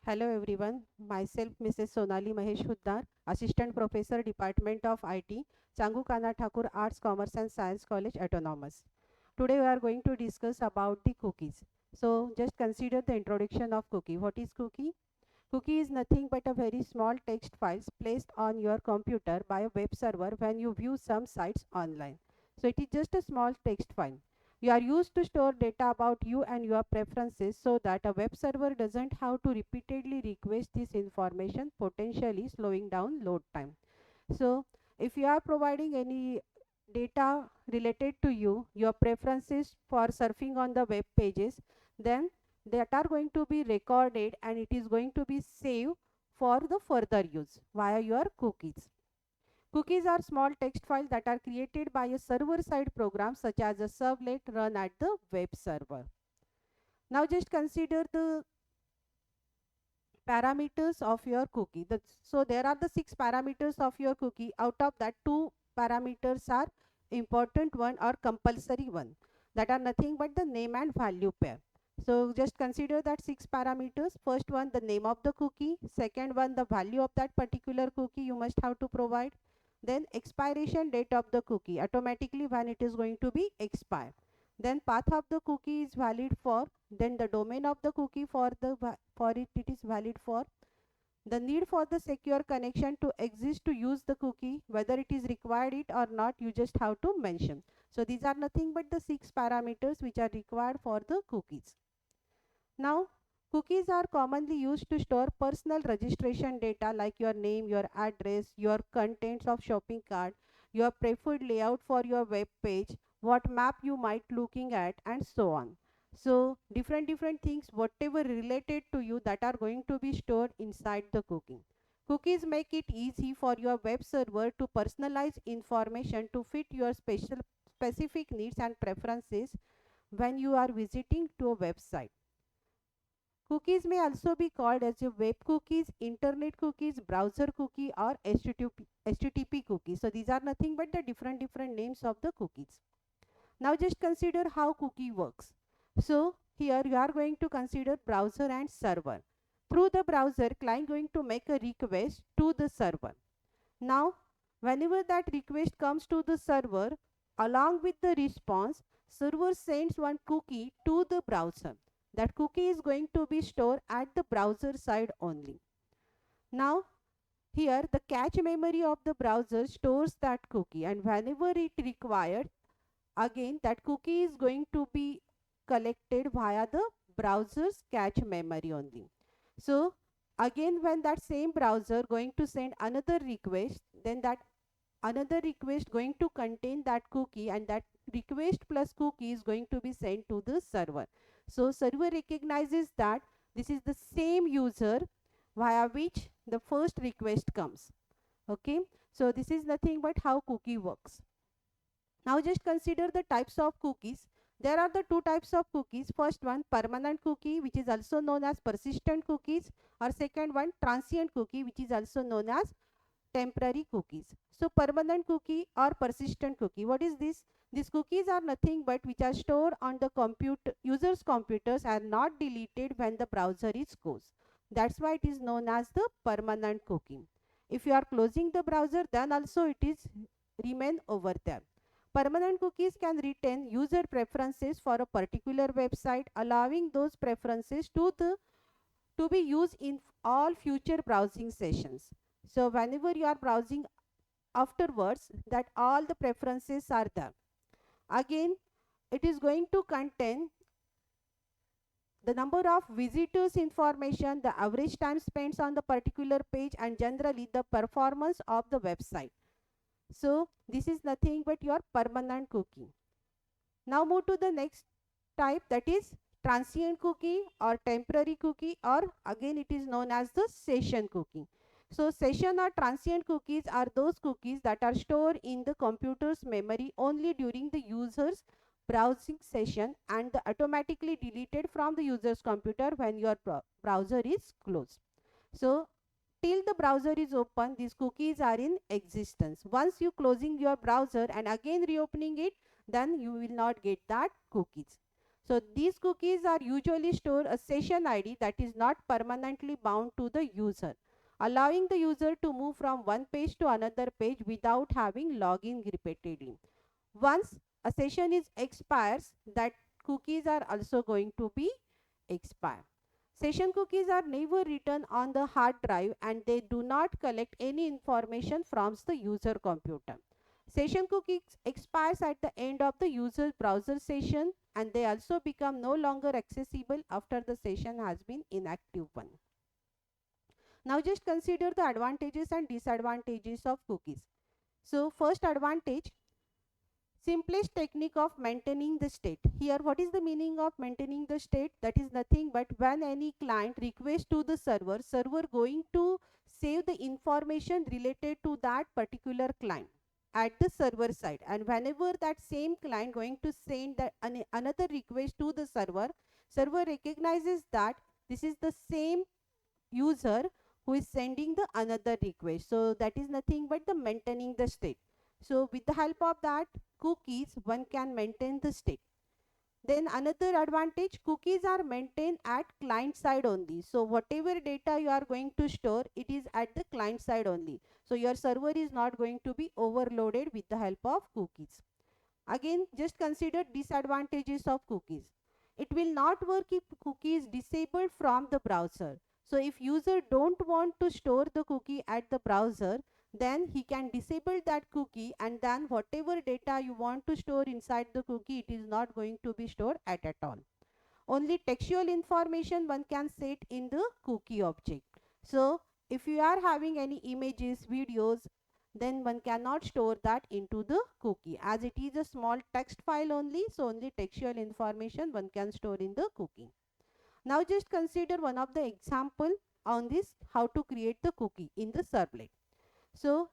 Hello everyone, myself Mrs. Sonali Mahesh Huddar, Assistant Professor Department of IT, Changu Kana Thakur Arts, Commerce and Science College Autonomous. Today we are going to discuss about the cookies. So just consider the introduction of cookie. What is cookie? Cookie is nothing but a very small text files placed on your computer by a web server when you view some sites online. So it is just a small text file. You are used to store data about you and your preferences so that a web server doesn't have to repeatedly request this information, potentially slowing down load time. So if you are providing any data related to you, your preferences for surfing on the web pages, then that are going to be recorded and it is going to be saved for the further use via your cookies. Cookies are small text files that are created by a server-side program such as a servlet run at the web server. Now just consider the parameters of your cookie. So there are the 6 parameters of your cookie. Out of that, 2 parameters are important one or compulsory one, that are nothing but the name and value pair. So just consider that 6 parameters. First one, the name of the cookie. Second one, the value of that particular cookie you must have to provide. Then expiration date of the cookie, automatically when it is going to be expired. Then path of the cookie is valid for, then the domain of the cookie for it is valid for, the need for the secure connection to exist to use the cookie, whether it is required it or not, you just have to mention. So these are nothing but the 6 parameters which are required for the cookies. Now cookies are commonly used to store personal registration data like your name, your address, your contents of shopping cart, your preferred layout for your web page, what map you might looking at, and so on. So different things whatever related to you that are going to be stored inside the cookie. Cookies make it easy for your web server to personalize information to fit your specific needs and preferences when you are visiting to a website. Cookies may also be called as your web cookies, internet cookies, browser cookie, or HTTP cookies. So these are nothing but the different names of the cookies. Now just consider how cookie works. So here you are going to consider browser and server. Through the browser, client going to make a request to the server. Now whenever that request comes to the server, along with the response, server sends one cookie to the browser. That cookie is going to be stored at the browser side only. Now here the cache memory of the browser stores that cookie, and whenever it required, again that cookie is going to be collected via the browser's cache memory only. So again when that same browser going to send another request, then that another request going to contain that cookie, and that request plus cookie is going to be sent to the server. So server recognizes that this is the same user via which the first request comes. Okay, so this is nothing but how cookie works. Now just consider the types of cookies. There are the 2 types of cookies. First one, permanent cookie, which is also known as persistent cookies, or second one, transient cookie, which is also known as temporary cookies. So permanent cookie or persistent cookie, what is this? These cookies are nothing but which are stored on the user's computers and not deleted when the browser is closed. That's why it is known as the permanent cookie. If you are closing the browser, then also it is remain over there. Permanent cookies can retain user preferences for a particular website, allowing those preferences to be used in all future browsing sessions. So whenever you are browsing afterwards, that all the preferences are there. Again, it is going to contain the number of visitors information, the average time spent on the particular page, and generally the performance of the website. So this is nothing but your permanent cookie. Now move to the next type, that is transient cookie or temporary cookie, or again it is known as the session cookie. So session or transient cookies are those cookies that are stored in the computer's memory only during the user's browsing session and automatically deleted from the user's computer when your browser is closed. So till the browser is open, these cookies are in existence. Once you closing your browser and again reopening it, then you will not get that cookies. So these cookies are usually store a session ID that is not permanently bound to the user, allowing the user to move from one page to another page without having login repeatedly. Once a session is expires, that cookies are also going to be expire. Session cookies are never written on the hard drive and they do not collect any information from the user computer. Session cookies expires at the end of the user browser session and they also become no longer accessible after the session has been inactive one. Now just consider the advantages and disadvantages of cookies. So first advantage, simplest technique of maintaining the state. Here what is the meaning of maintaining the state? That is nothing but when any client requests to the server going to save the information related to that particular client at the server side, and whenever that same client going to send that another request to the server recognizes that this is the same user who is sending the another request. So that is nothing but the maintaining the state. So with the help of that cookies, one can maintain the state. Then another advantage, cookies are maintained at client side only. So whatever data you are going to store, it is at the client side only. So your server is not going to be overloaded with the help of cookies. Again, just consider disadvantages of cookies. It will not work if cookie is disabled from the browser. So if user don't want to store the cookie at the browser, then he can disable that cookie, and then whatever data you want to store inside the cookie, it is not going to be stored at all. Only textual information one can set in the cookie object. So if you are having any images, videos, then one cannot store that into the cookie, as it is a small text file only. So only textual information one can store in the cookie. Now just consider one of the example on this, how to create the cookie in the servlet. So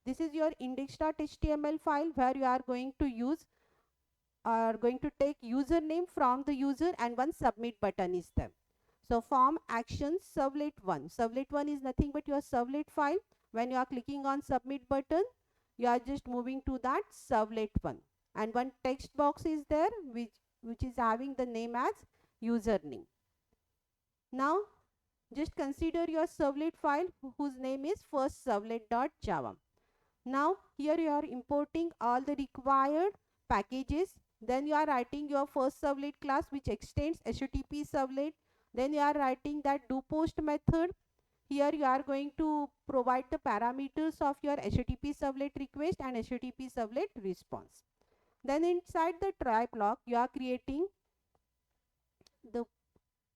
this is your index.html file where you are going to use, are going to take username from the user and one submit button is there. So form actions servlet 1. Servlet 1 is nothing but your servlet file. When you are clicking on submit button, you are just moving to that servlet 1. And one text box is there which is having the name as username. Now just consider your servlet file whose name is first servlet.java. Now here you are importing all the required packages. Then you are writing your first servlet class which extends HTTP servlet. Then you are writing that do post method. Here you are going to provide the parameters of your HTTP servlet request and HTTP servlet response. Then inside the try block you are creating the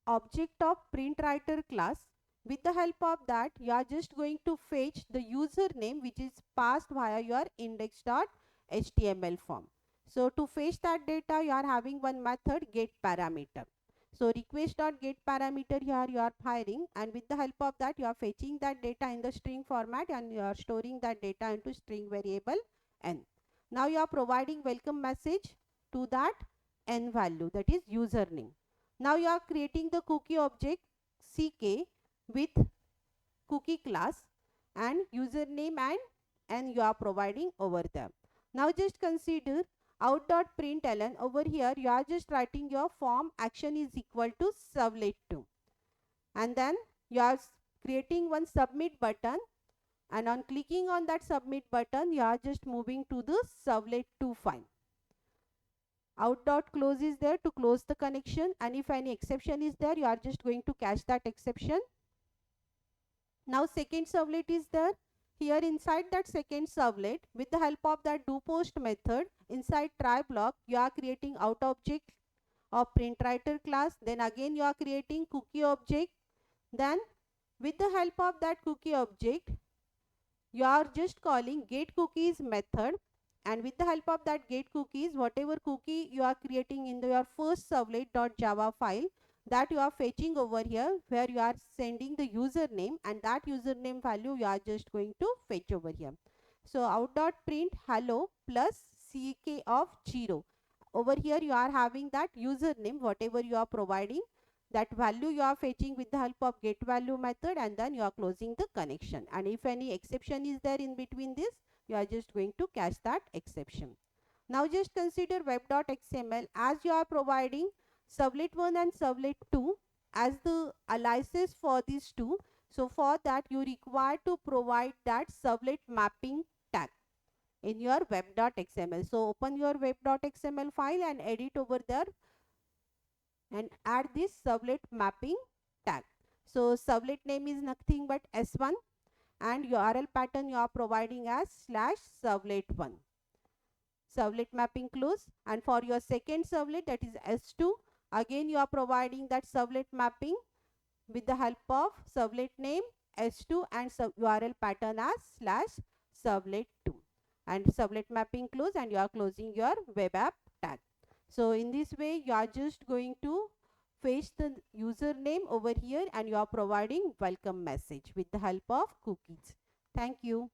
object of print writer class. With the help of that, you are just going to fetch the username which is passed via your index.html form. So to fetch that data, you are having one method get parameter. So request.get parameter here you are firing, and with the help of that you are fetching that data in the string format and you are storing that data into string variable n. Now you are providing welcome message to that n value, that is username. Now you are creating the cookie object ck with cookie class and username and you are providing over there. Now just consider out.println. Over here you are just writing your form action is equal to servlet 2, and then you are creating one submit button, and on clicking on that submit button you are just moving to the servlet 2 file. Out.close is there to close the connection, and if any exception is there you are just going to catch that exception. Now second servlet is there. Here inside that second servlet, with the help of that do post method, inside try block you are creating out object of print writer class. Then again you are creating cookie object. Then with the help of that cookie object you are just calling get cookies method, and with the help of that get cookies, whatever cookie you are creating in your first servlet.java file, that you are fetching over here where you are sending the username, and that username value you are just going to fetch over here. So out.print hello plus ck of 0. Over here you are having that username, whatever you are providing, that value you are fetching with the help of get value method, and then you are closing the connection. And if any exception is there in between this, you are just going to catch that exception. Now just consider web.xml. As you are providing servlet 1 and servlet 2 as the aliases for these two. So for that you require to provide that servlet mapping tag in your web.xml. So open your web.xml file and edit over there and add this servlet mapping tag. So servlet name is nothing but S1 and URL pattern you are providing as /servlet1. Servlet mapping close, and for your second servlet, that is S2, again you are providing that servlet mapping with the help of servlet name S2 and URL pattern as /servlet2, and servlet mapping close, and you are closing your web app tag. So in this way you are just going to fetch the username over here and you are providing welcome message with the help of cookies. Thank you.